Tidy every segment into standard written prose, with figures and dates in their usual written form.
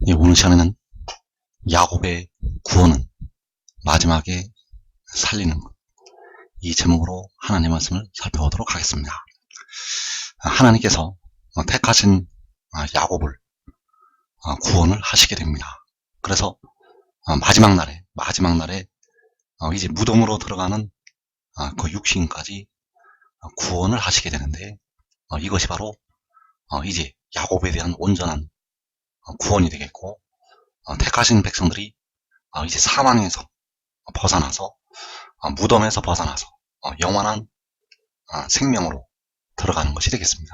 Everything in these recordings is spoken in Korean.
오늘 시간에는 야곱의 구원은 마지막에 살리는 것, 이 제목으로 하나님의 말씀을 살펴보도록 하겠습니다. 하나님께서 택하신 야곱을 구원을 하시게 됩니다. 그래서 마지막 날에 이제 무덤으로 들어가는 그 육신까지 구원을 하시게 되는데, 이것이 바로 이제 야곱에 대한 온전한 구원이 되겠고, 택하신 백성들이 이제 사망에서 벗어나서 무덤에서 벗어나서 영원한 생명으로 들어가는 것이 되겠습니다.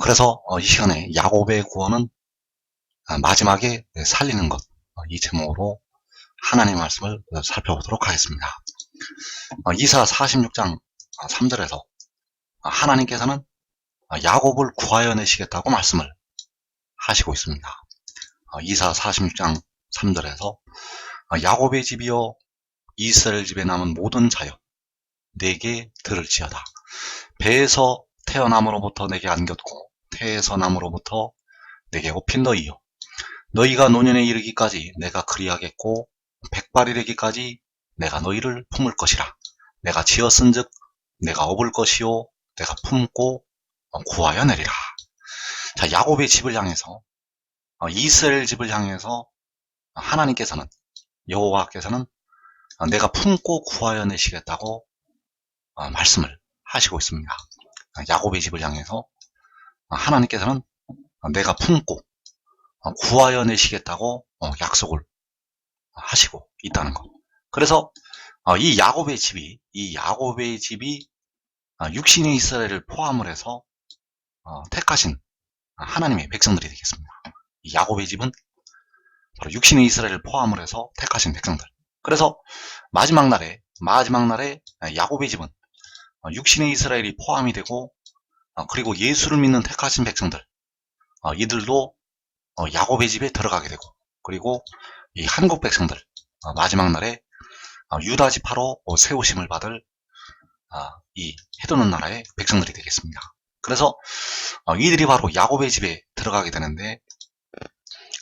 그래서 이 시간에 야곱의 구원은 마지막에 살리는 것, 이 제목으로 하나님의 말씀을 살펴보도록 하겠습니다. 이사 46장 3절에서 하나님께서는 야곱을 구하여 내시겠다고 말씀을 하시고 있습니다. 이사 46장 3절에서 야곱의 집이여 이스라엘 집에 남은 모든 자여 내게 들을지어다. 배에서 태어남으로부터 내게 안겼고 태에서 남으로부터 내게 옷핀 너희여, 너희가 노년에 이르기까지 내가 그리하겠고 백발이 되기까지 내가 너희를 품을 것이라. 내가 지었은즉 내가 업을 것이요 내가 품고 구하여 내리라. 자, 야곱의 집을 향해서, 이스라엘 집을 향해서 하나님께서는, 여호와께서는 내가 품고 구하여 내시겠다고 말씀을 하시고 있습니다. 야곱의 집을 향해서 하나님께서는 내가 품고 구하여 내시겠다고 약속을 하시고 있다는 것. 그래서 이 야곱의 집이 육신의 이스라엘을 포함을 해서 택하신 하나님의 백성들이 되겠습니다. 이 야곱의 집은 바로 육신의 이스라엘을 포함을 해서 택하신 백성들. 그래서 마지막 날에 야곱의 집은 육신의 이스라엘이 포함이 되고, 그리고 예수를 믿는 택하신 백성들, 이들도 야곱의 집에 들어가게 되고, 그리고 이 한국 백성들, 마지막 날에 유다 지파로 세우심을 받을 이 해도는 나라의 백성들이 되겠습니다. 그래서 이들이 바로 야곱의 집에 들어가게 되는데,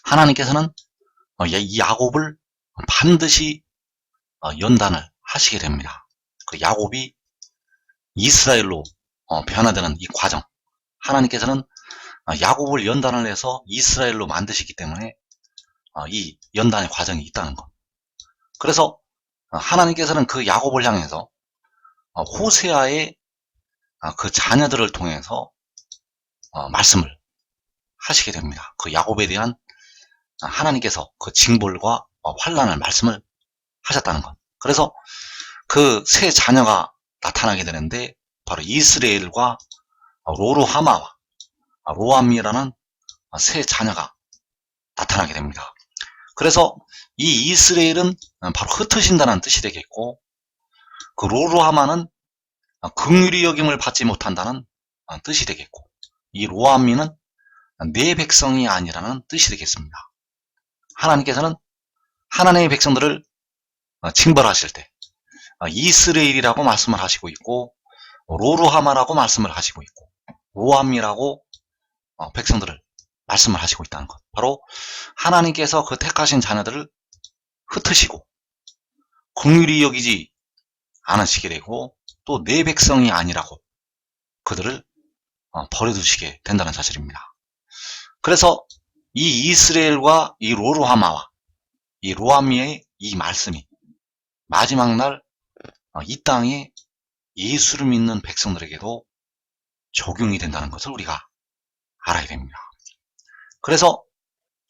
하나님께서는 이 야곱을 반드시 연단을 하시게 됩니다. 그 야곱이 이스라엘로 변화되는 이 과정, 하나님께서는 야곱을 연단을 해서 이스라엘로 만드시기 때문에 이 연단의 과정이 있다는 것. 그래서 하나님께서는 그 야곱을 향해서 호세아의 그 자녀들을 통해서 말씀을 하시게 됩니다. 그 야곱에 대한 하나님께서 그 징벌과 환난을 말씀을 하셨다는 것. 그래서 그 세 자녀가 나타나게 되는데, 바로 이스라엘과 로루하마와 로암미라는 세 자녀가 나타나게 됩니다. 그래서 이 이스라엘은 바로 흩으신다는 뜻이 되겠고, 그 로루하마는 긍휼히 여김을 받지 못한다는 뜻이 되겠고, 이 로암미는 내 백성이 아니라는 뜻이 되겠습니다. 하나님께서는 하나님의 백성들을 징벌하실 때 이스라엘이라고 말씀을 하시고 있고, 로루하마라고 말씀을 하시고 있고, 로암미라고 백성들을 말씀을 하시고 있다는 것. 바로 하나님께서 그 택하신 자녀들을 흩으시고 긍휼히 여기지 않으시게 되고, 또 내 백성이 아니라고 그들을 버려두시게 된다는 사실입니다. 그래서 이 이스라엘과 이 로루하마와 이 로암미의 이 말씀이 마지막 날 이 땅에 예수를 믿는 백성들에게도 적용이 된다는 것을 우리가 알아야 됩니다. 그래서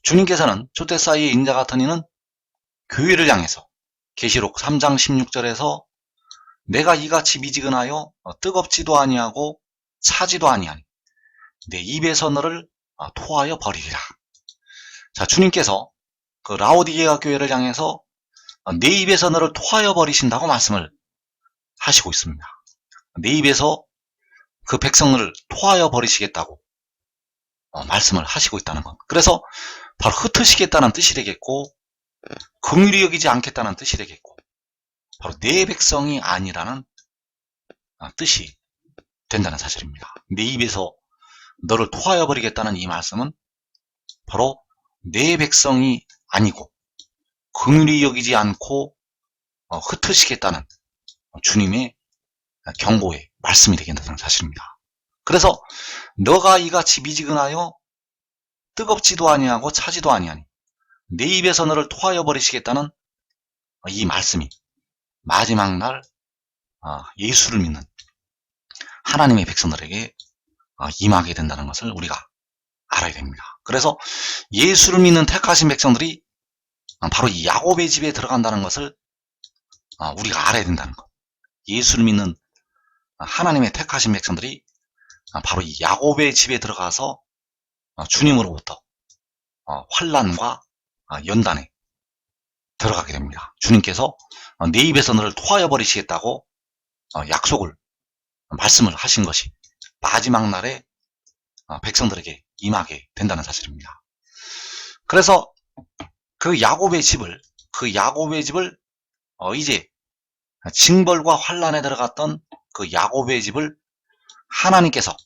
주님께서는 촛대 사이의 인자 같은 이는 교회를 향해서 계시록 3장 16절에서 내가 이같이 미지근하여 뜨겁지도 아니하고 차지도 아니하니 내 입에서 너를 토하여 버리리라. 자, 주님께서 그 라오디게아 교회를 향해서 내 입에서 너를 토하여 버리신다고 말씀을 하시고 있습니다. 내 입에서 그 백성을 토하여 버리시겠다고 말씀을 하시고 있다는 것. 그래서 바로 흩으시겠다는 뜻이 되겠고, 긍휼히 여기지 않겠다는 뜻이 되겠고, 바로 내 백성이 아니라는 뜻이 된다는 사실입니다. 내 입에서 너를 토하여 버리겠다는 이 말씀은 바로 내 백성이 아니고 긍휼히 여기지 않고 흩으시겠다는 주님의 경고의 말씀이 되겠다는 사실입니다. 그래서 너가 이같이 미지근하여 뜨겁지도 아니하고 차지도 아니하니 내 입에서 너를 토하여 버리시겠다는 이 말씀이 마지막 날 예수를 믿는 하나님의 백성들에게 임하게 된다는 것을 우리가 알아야 됩니다. 그래서 예수를 믿는 택하신 백성들이 바로 이 야곱의 집에 들어간다는 것을 우리가 알아야 된다는 것. 예수를 믿는 하나님의 택하신 백성들이 바로 이 야곱의 집에 들어가서 주님으로부터 환난과 연단에 들어가게 됩니다. 주님께서 내 입에서 너를 토하여 버리시겠다고 말씀을 하신 것이 마지막 날에 백성들에게 임하게 된다는 사실입니다. 그래서 그 야곱의 집을 이제 징벌과 환난에 들어갔던 그 야곱의 집을 하나님께서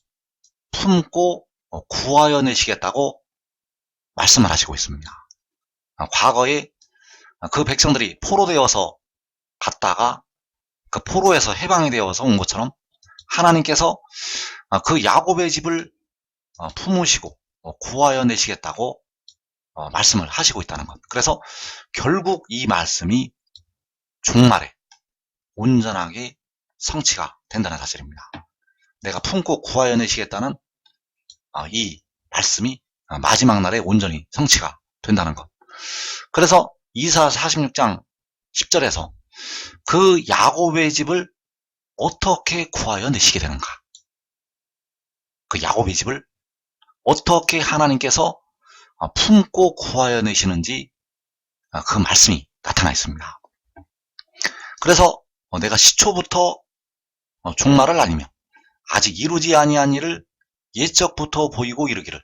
품고 구하여 내시겠다고 말씀을 하시고 있습니다. 과거에 그 백성들이 포로되어서 갔다가 그 포로에서 해방이 되어서 온 것처럼 하나님께서 그 야곱의 집을 품으시고 구하여 내시겠다고 말씀을 하시고 있다는 것. 그래서 결국 이 말씀이 종말에 온전하게 성취가 된다는 사실입니다. 내가 품고 구하여 내시겠다는 이 말씀이 마지막 날에 온전히 성취가 된다는 것. 그래서 이사 46장 10절에서 그 야곱의 집을 어떻게 구하여 내시게 되는가? 그 야곱의 집을 어떻게 하나님께서 품고 구하여 내시는지 그 말씀이 나타나 있습니다. 그래서 내가 시초부터 종말을 아니며 아직 이루지 아니한 일을 옛적부터 보이고 이르기를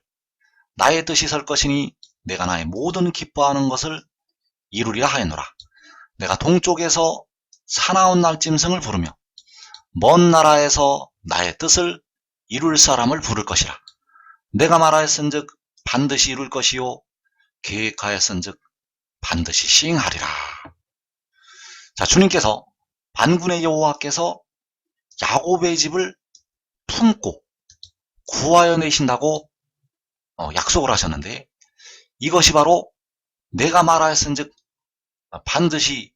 나의 뜻이 설 것이니 내가 나의 모든 기뻐하는 것을 이루리라 하였노라. 내가 동쪽에서 사나운 날짐승을 부르며 먼 나라에서 나의 뜻을 이룰 사람을 부를 것이라. 내가 말하였은즉 반드시 이룰 것이요 계획하였은즉 반드시 시행하리라. 자, 주님께서 만군의 여호와께서 야곱의 집을 품고 구하여 내신다고 약속을 하셨는데 이것이 바로 내가 말하였은즉 반드시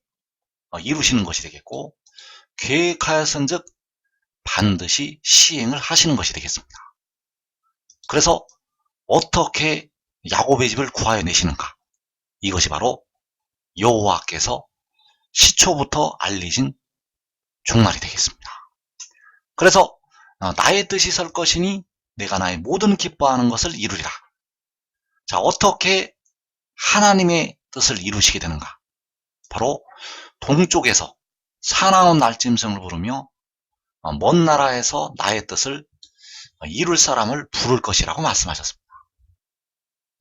이루시는 것이 되겠고 계획하였은즉 반드시 시행을 하시는 것이 되겠습니다. 그래서 어떻게 야곱의 집을 구하여 내시는가? 이것이 바로 여호와께서 시초부터 알리신 종말이 되겠습니다. 그래서 나의 뜻이 설 것이니 내가 나의 모든 기뻐하는 것을 이루리라. 자, 어떻게 하나님의 뜻을 이루시게 되는가? 바로 동쪽에서 사나운 날짐승을 부르며 먼 나라에서 나의 뜻을 이룰 사람을 부를 것이라고 말씀하셨습니다.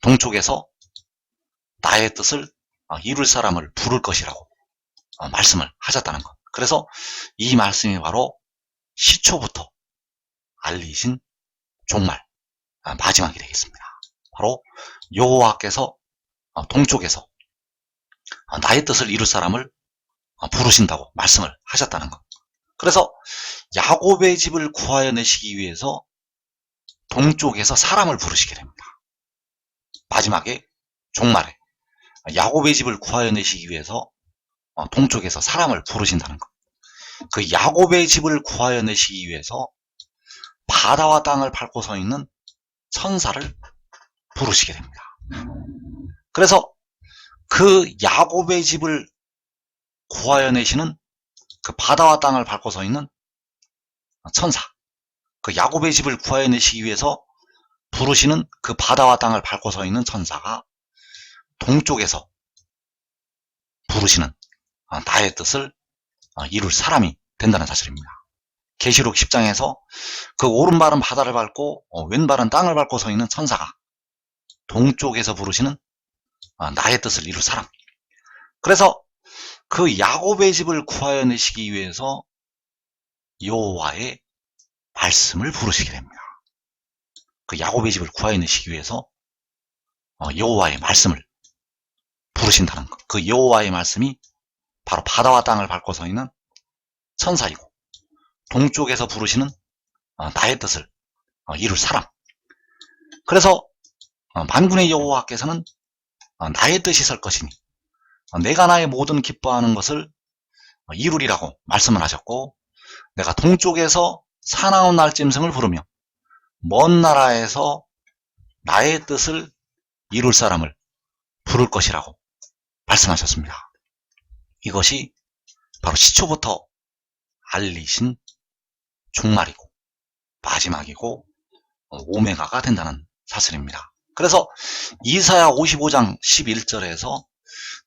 동쪽에서 나의 뜻을 이룰 사람을 부를 것이라고 말씀을 하셨다는 것. 그래서 이 말씀이 바로 시초부터 알리신 종말, 마지막이 되겠습니다. 바로 여호와께서 동쪽에서 나의 뜻을 이룰 사람을 부르신다고 말씀을 하셨다는 것. 그래서 야곱의 집을 구하여 내시기 위해서 동쪽에서 사람을 부르시게 됩니다. 마지막에 종말에 야곱의 집을 구하여 내시기 위해서 동쪽에서 사람을 부르신다는 것. 그 야곱의 집을 구하여 내시기 위해서 바다와 땅을 밟고 서 있는 천사를 부르시게 됩니다. 그래서 그 야곱의 집을 구하여 내시는 그 바다와 땅을 밟고 서 있는 천사, 그 야곱의 집을 구하여 내시기 위해서 부르시는 그 바다와 땅을 밟고 서 있는 천사가 동쪽에서 부르시는 나의 뜻을 이룰 사람이 된다는 사실입니다. 계시록 10장에서 그 오른발은 바다를 밟고 왼발은 땅을 밟고 서 있는 천사가 동쪽에서 부르시는 나의 뜻을 이룰 사람. 그래서 그 야곱의 집을 구하여 내시기 위해서 여호와의 말씀을 부르시게 됩니다. 그 야곱의 집을 구하여 내시기 위해서 여호와의 말씀을 부르신다는 것. 그 여호와의 말씀이 바로 바다와 땅을 밟고 서 있는 천사이고, 동쪽에서 부르시는 나의 뜻을 이룰 사람. 그래서 만군의 여호와께서는 나의 뜻이 설 것이니 내가 나의 모든 기뻐하는 것을 이루리라고 말씀을 하셨고, 내가 동쪽에서 사나운 날짐승을 부르며 먼 나라에서 나의 뜻을 이룰 사람을 부를 것이라고 말씀하셨습니다. 이것이 바로 시초부터 알리신 종말이고 마지막이고 오메가가 된다는 사실입니다. 그래서 이사야 55장 11절에서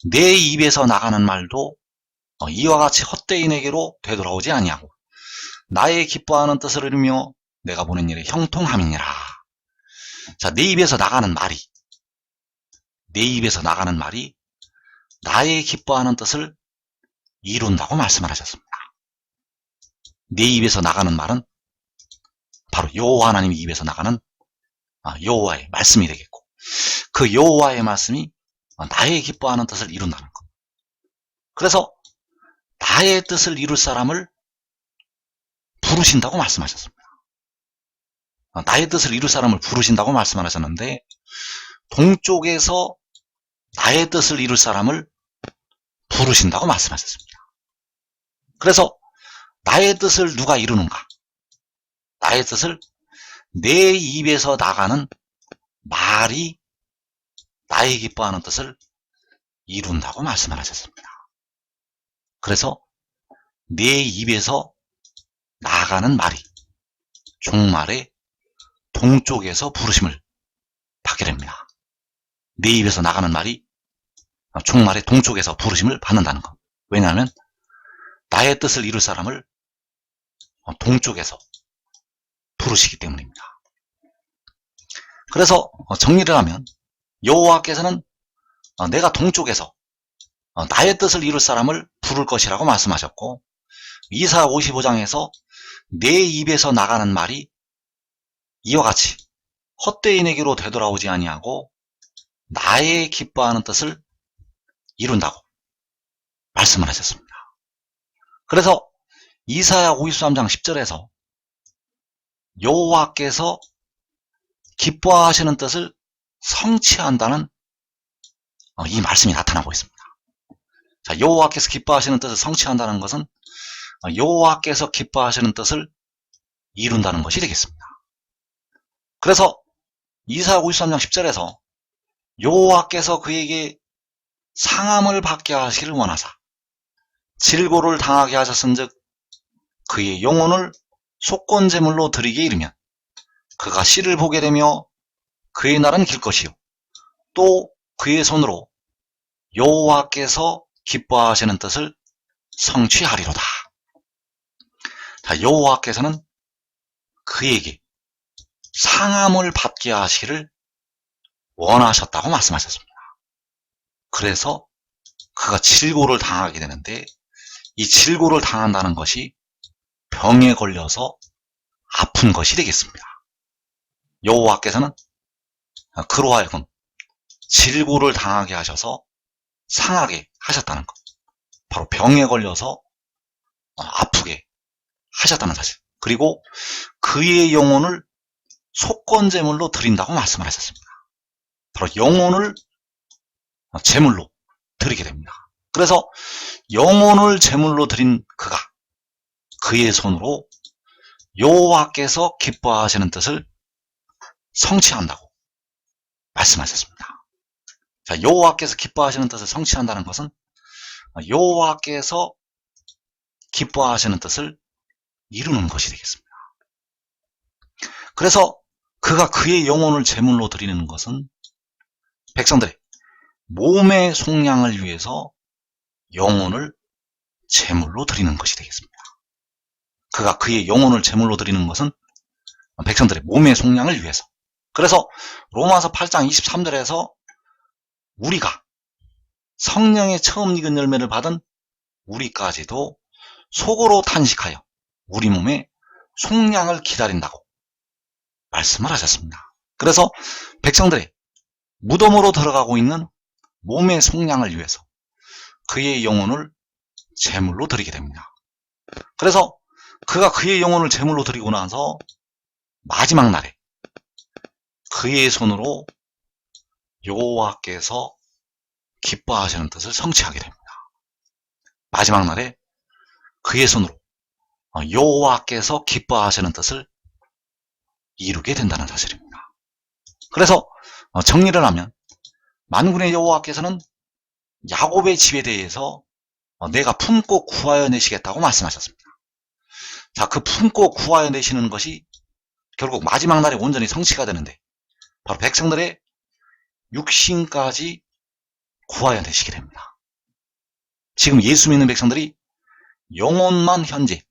내 입에서 나가는 말도 이와 같이 헛되인에게로 되돌아오지 아니하고 나의 기뻐하는 뜻을 이루며 내가 보낸 일에 형통함이니라. 자, 내 입에서 나가는 말이 나의 기뻐하는 뜻을 이룬다고 말씀을 하셨습니다. 내 입에서 나가는 말은 바로 여호와 하나님의 입에서 나가는 여호와의 말씀이 되겠고, 그 여호와의 말씀이 나의 기뻐하는 뜻을 이룬다는 것. 그래서 나의 뜻을 이룰 사람을 부르신다고 말씀하셨습니다. 나의 뜻을 이룰 사람을 부르신다고 말씀을 하셨는데, 동쪽에서 나의 뜻을 이룰 사람을 부르신다고 말씀하셨습니다. 그래서 나의 뜻을 누가 이루는가? 나의 뜻을 내 입에서 나가는 말이 나의 기뻐하는 뜻을 이룬다고 말씀을 하셨습니다. 그래서 내 입에서 나가는 말이 종말에 동쪽에서 부르심을 받게 됩니다. 내 입에서 나가는 말이 종말에 동쪽에서 부르심을 받는다는 것. 왜냐하면 나의 뜻을 이룰 사람을 동쪽에서 부르시기 때문입니다. 그래서 정리를 하면 여호와께서는 내가 동쪽에서 나의 뜻을 이룰 사람을 부를 것이라고 말씀하셨고, 이사야 55장에서 내 입에서 나가는 말이 이와 같이 헛되인에게로 되돌아오지 아니하고 나의 기뻐하는 뜻을 이룬다고 말씀을 하셨습니다. 그래서 이사야 53장 10절에서 여호와께서 기뻐하시는 뜻을 성취한다는 이 말씀이 나타나고 있습니다. 자, 여호와께서 기뻐하시는 뜻을 성취한다는 것은 여호와께서 기뻐하시는 뜻을 이룬다는 것이 되겠습니다. 그래서 이사야 53장 10절에서 여호와께서 그에게 상함을 받게 하시기를 원하사 질고를 당하게 하셨은즉 그의 영혼을 속건제물로 드리게 이르면 그가 씨를 보게 되며 그의 날은 길 것이요 또 그의 손으로 여호와께서 기뻐하시는 뜻을 성취하리로다. 자, 여호와께서는 그에게 상함을 받게 하시기를 원하셨다고 말씀하셨습니다. 그래서 그가 질고를 당하게 되는데, 이 질고를 당한다는 것이 병에 걸려서 아픈 것이 되겠습니다. 여호와께서는 그로 하여금 질고를 당하게 하셔서 상하게 하셨다는 것, 바로 병에 걸려서 아프게 하셨다는 사실, 그리고 그의 영혼을 속건제물로 드린다고 말씀을 하셨습니다. 바로 영혼을 제물로 드리게 됩니다. 그래서 영혼을 제물로 드린 그가 그의 손으로 여호와께서 기뻐하시는 뜻을 성취한다고 말씀하셨습니다. 자, 여호와께서 기뻐하시는 뜻을 성취한다는 것은 여호와께서 기뻐하시는 뜻을 이루는 것이 되겠습니다. 그래서 그가 그의 영혼을 제물로 드리는 것은 백성들의 몸의 속량을 위해서 영혼을 제물로 드리는 것이 되겠습니다. 그가 그의 영혼을 제물로 드리는 것은 백성들의 몸의 속량을 위해서. 그래서 로마서 8장 23절에서 우리가 성령의 처음 익은 열매를 받은 우리까지도 속으로 탄식하여 우리 몸의 속량을 기다린다고 말씀을 하셨습니다. 그래서 백성들의 무덤으로 들어가고 있는 몸의 속량을 위해서 그의 영혼을 제물로 드리게 됩니다. 그래서 그가 그의 영혼을 제물로 드리고 나서 마지막 날에 그의 손으로 여호와께서 기뻐하시는 뜻을 성취하게 됩니다. 마지막 날에 그의 손으로 여호와께서 기뻐하시는 뜻을 이루게 된다는 사실입니다. 그래서 정리를 하면 만군의 여호와께서는 야곱의 집에 대해서 내가 품고 구하여 내시겠다고 말씀하셨습니다. 자, 그 품고 구하여 내시는 것이 결국 마지막 날에 온전히 성취가 되는데 바로 백성들의 육신까지 구하여 내시게 됩니다. 지금 예수 믿는 백성들이 영혼만 현재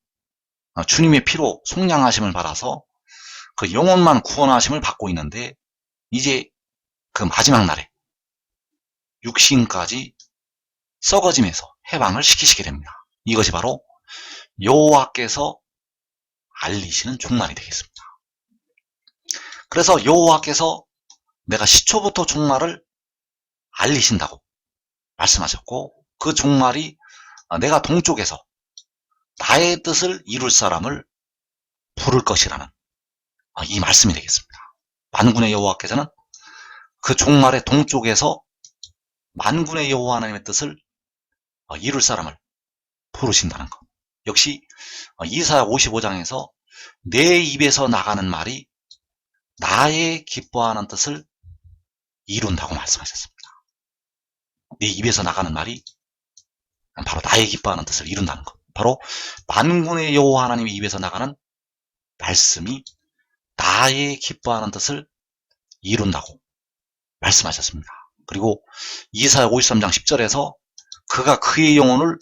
주님의 피로 속량하심을 받아서 그 영혼만 구원하심을 받고 있는데 이제 그 마지막 날에 육신까지 썩어짐에서 해방을 시키시게 됩니다. 이것이 바로 여호와께서 알리시는 종말이 되겠습니다. 그래서 여호와께서 내가 시초부터 종말을 알리신다고 말씀하셨고 그 종말이 내가 동쪽에서 나의 뜻을 이룰 사람을 부를 것이라는 이 말씀이 되겠습니다. 만군의 여호와께서는 그 종말의 동쪽에서 만군의 여호와 하나님의 뜻을 이룰 사람을 부르신다는 것. 역시 이사야 55장에서 내 입에서 나가는 말이 나의 기뻐하는 뜻을 이룬다고 말씀하셨습니다. 내 입에서 나가는 말이 바로 나의 기뻐하는 뜻을 이룬다는 것. 바로 만군의 여호와 하나님의 입에서 나가는 말씀이 나의 기뻐하는 뜻을 이룬다고 말씀하셨습니다. 그리고 이사야 53장 10절에서 그가 그의 영혼을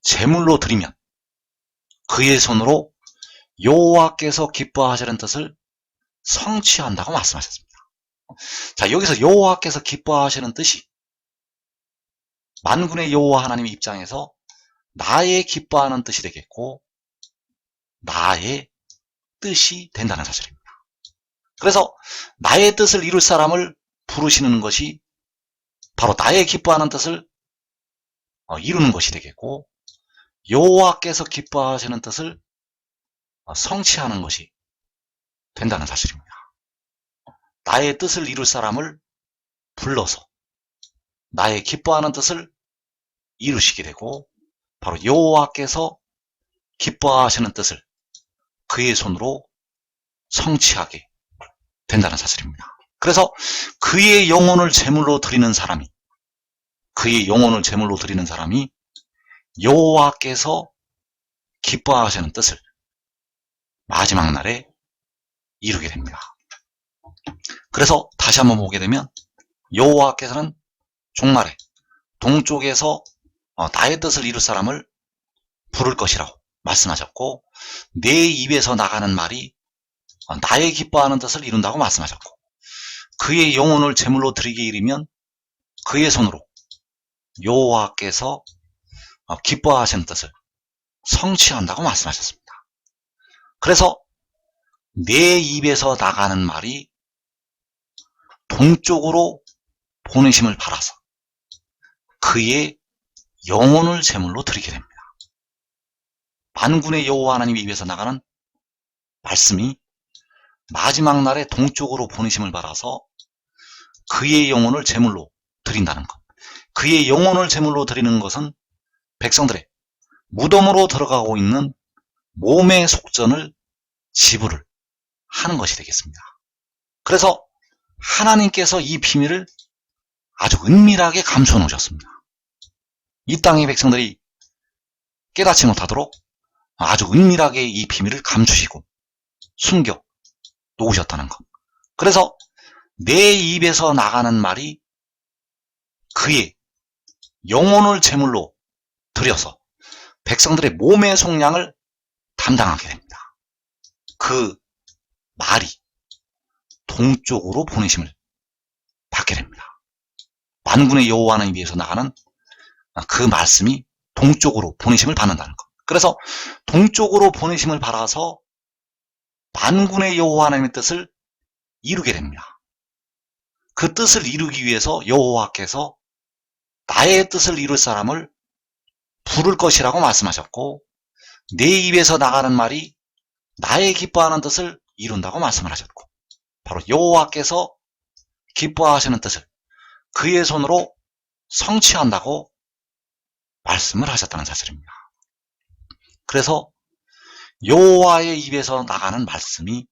제물로 드리면 그의 손으로 여호와께서 기뻐하시는 뜻을 성취한다고 말씀하셨습니다. 자, 여기서 여호와께서 기뻐하시는 뜻이 만군의 여호와 하나님의 입장에서 나의 기뻐하는 뜻이 되겠고 나의 뜻이 된다는 사실입니다. 그래서 나의 뜻을 이룰 사람을 부르시는 것이 바로 나의 기뻐하는 뜻을 이루는 것이 되겠고 여호와께서 기뻐하시는 뜻을 성취하는 것이 된다는 사실입니다. 나의 뜻을 이룰 사람을 불러서 나의 기뻐하는 뜻을 이루시게 되고 바로 여호와께서 기뻐하시는 뜻을 그의 손으로 성취하게 된다는 사실입니다. 그래서 그의 영혼을 제물로 드리는 사람이 여호와께서 기뻐하시는 뜻을 마지막 날에 이루게 됩니다. 그래서 다시 한번 보게 되면 여호와께서는 종말에 동쪽에서 나의 뜻을 이룰 사람을 부를 것이라고 말씀하셨고 내 입에서 나가는 말이 나의 기뻐하는 뜻을 이룬다고 말씀하셨고 그의 영혼을 제물로 드리게 이르면 그의 손으로 여호와께서 기뻐하시는 뜻을 성취한다고 말씀하셨습니다. 그래서 내 입에서 나가는 말이 동쪽으로 보내심을 받아서 그의 영혼을 제물로 드리게 됩니다. 만군의 여호와 하나님의 입에서 나가는 말씀이 마지막 날에 동쪽으로 보내심을 받아서 그의 영혼을 제물로 드린다는 것. 그의 영혼을 제물로 드리는 것은 백성들의 무덤으로 들어가고 있는 몸의 속전을 지불을 하는 것이 되겠습니다. 그래서 하나님께서 이 비밀을 아주 은밀하게 감춰 놓으셨습니다. 이 땅의 백성들이 깨닫지 못하도록 아주 은밀하게 이 비밀을 감추시고 숨겨 놓으셨다는 것. 그래서 내 입에서 나가는 말이 그의 영혼을 제물로 드려서 백성들의 몸의 속량을 담당하게 됩니다. 그 말이 동쪽으로 보내심을 받게 됩니다. 만군의 여호와 하나님 위에서 나가는 그 말씀이 동쪽으로 보내심을 받는다는 것. 그래서 동쪽으로 보내심을 받아서 만군의 여호와 하나님의 뜻을 이루게 됩니다. 그 뜻을 이루기 위해서 여호와께서 나의 뜻을 이룰 사람을 부를 것이라고 말씀하셨고, 내 입에서 나가는 말이 나의 기뻐하는 뜻을 이룬다고 말씀을 하셨고, 바로 여호와께서 기뻐하시는 뜻을 그의 손으로 성취한다고 말씀을 하셨다는 사실입니다. 그래서 여호와의 입에서 나가는 말씀이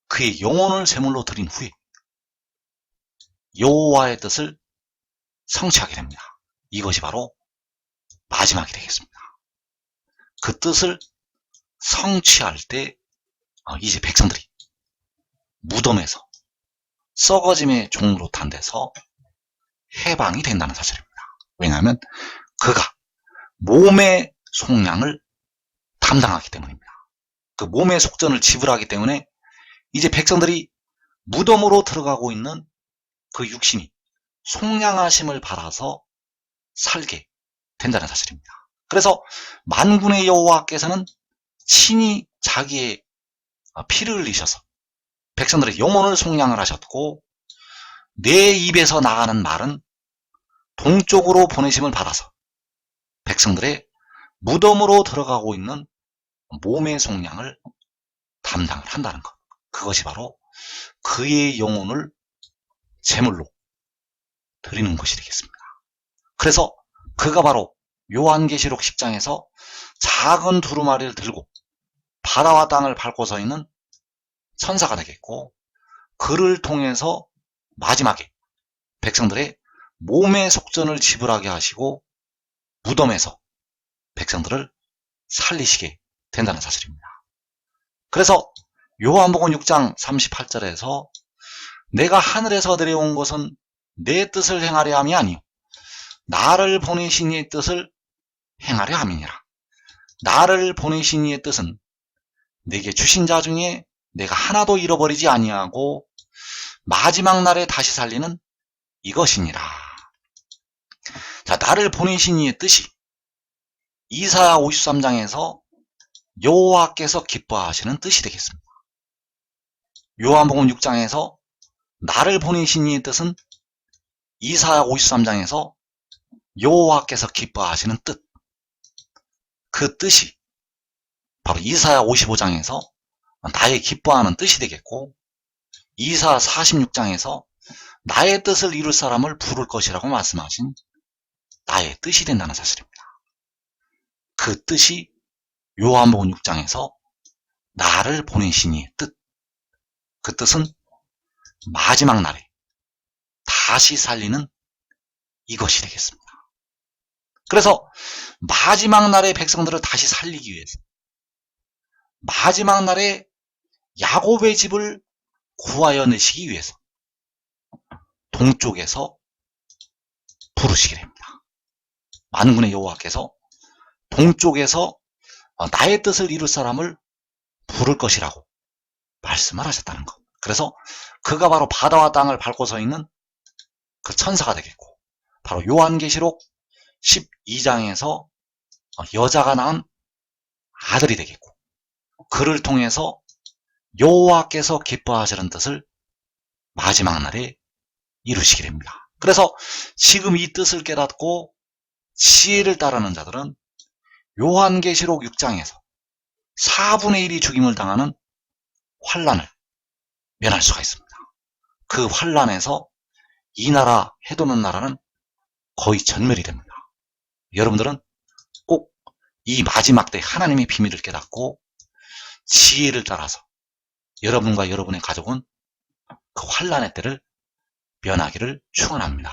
그의 영혼을 제물로 드린 후에 여호와의 뜻을 성취하게 됩니다. 이것이 바로 마지막이 되겠습니다. 그 뜻을 성취할 때 이제 백성들이 무덤에서 썩어짐의 종으로 탄데서 해방이 된다는 사실입니다. 왜냐하면 그가 몸의 속량을 담당하기 때문입니다. 그 몸의 속전을 지불하기 때문에 이제 백성들이 무덤으로 들어가고 있는 그 육신이 속량하심을 받아서 살게 된다는 사실입니다. 그래서 만군의 여호와께서는 친히 자기의 피를 흘리셔서 백성들의 영혼을 속량을 하셨고, 내 입에서 나가는 말은 동쪽으로 보내심을 받아서 백성들의 무덤으로 들어가고 있는 몸의 속량을 담당을 한다는 것. 그것이 바로 그의 영혼을 제물로 드리는 것이 되겠습니다. 그래서 그가 바로 요한계시록 10장에서 작은 두루마리를 들고 바다와 땅을 밟고 서 있는 천사가 되겠고, 그를 통해서 마지막에 백성들의 몸의 속전을 지불하게 하시고 무덤에서 백성들을 살리시게 된다는 사실입니다. 그래서 요한복음 6장 38절에서 내가 하늘에서 내려온 것은 내 뜻을 행하려 함이 아니요 나를 보내신 이의 뜻을 행하려 함이니라. 나를 보내신 이의 뜻은 내게 주신 자 중에 내가 하나도 잃어버리지 아니하고 마지막 날에 다시 살리는 이것이니라. 자, 나를 보내신 이의 뜻이 이사야 53장에서 여호와께서 기뻐하시는 뜻이 되겠습니다. 요한복음 6장에서 나를 보내신 이의 뜻은 이사야 53장에서 여호와께서 기뻐하시는 뜻, 그 뜻이 바로 이사야 55장에서 나의 기뻐하는 뜻이 되겠고, 이사야 46장에서 나의 뜻을 이룰 사람을 부를 것이라고 말씀하신 나의 뜻이 된다는 사실입니다. 그 뜻이 요한복음 6장에서 나를 보내신 이의 뜻, 그 뜻은 마지막 날에 다시 살리는 이것이 되겠습니다. 그래서 마지막 날에 백성들을 다시 살리기 위해서 마지막 날에 야곱의 집을 구하여 내시기 위해서 동쪽에서 부르시게 됩니다. 만군의 여호와께서 동쪽에서 나의 뜻을 이룰 사람을 부를 것이라고 말씀을 하셨다는 것. 그래서 그가 바로 바다와 땅을 밟고 서 있는 그 천사가 되겠고, 바로 요한계시록 12장에서 여자가 낳은 아들이 되겠고, 그를 통해서 여호와께서 기뻐하시는 뜻을 마지막 날에 이루시게 됩니다. 그래서 지금 이 뜻을 깨닫고 지혜를 따르는 자들은 요한계시록 6장에서 4분의 1이 죽임을 당하는 환란을 면할 수가 있습니다. 그 환란에서 이 나라 해도는 나라는 거의 전멸이 됩니다. 여러분들은 꼭 이 마지막 때 하나님의 비밀을 깨닫고 지혜를 따라서 여러분과 여러분의 가족은 그 환란의 때를 면하기를 축원합니다.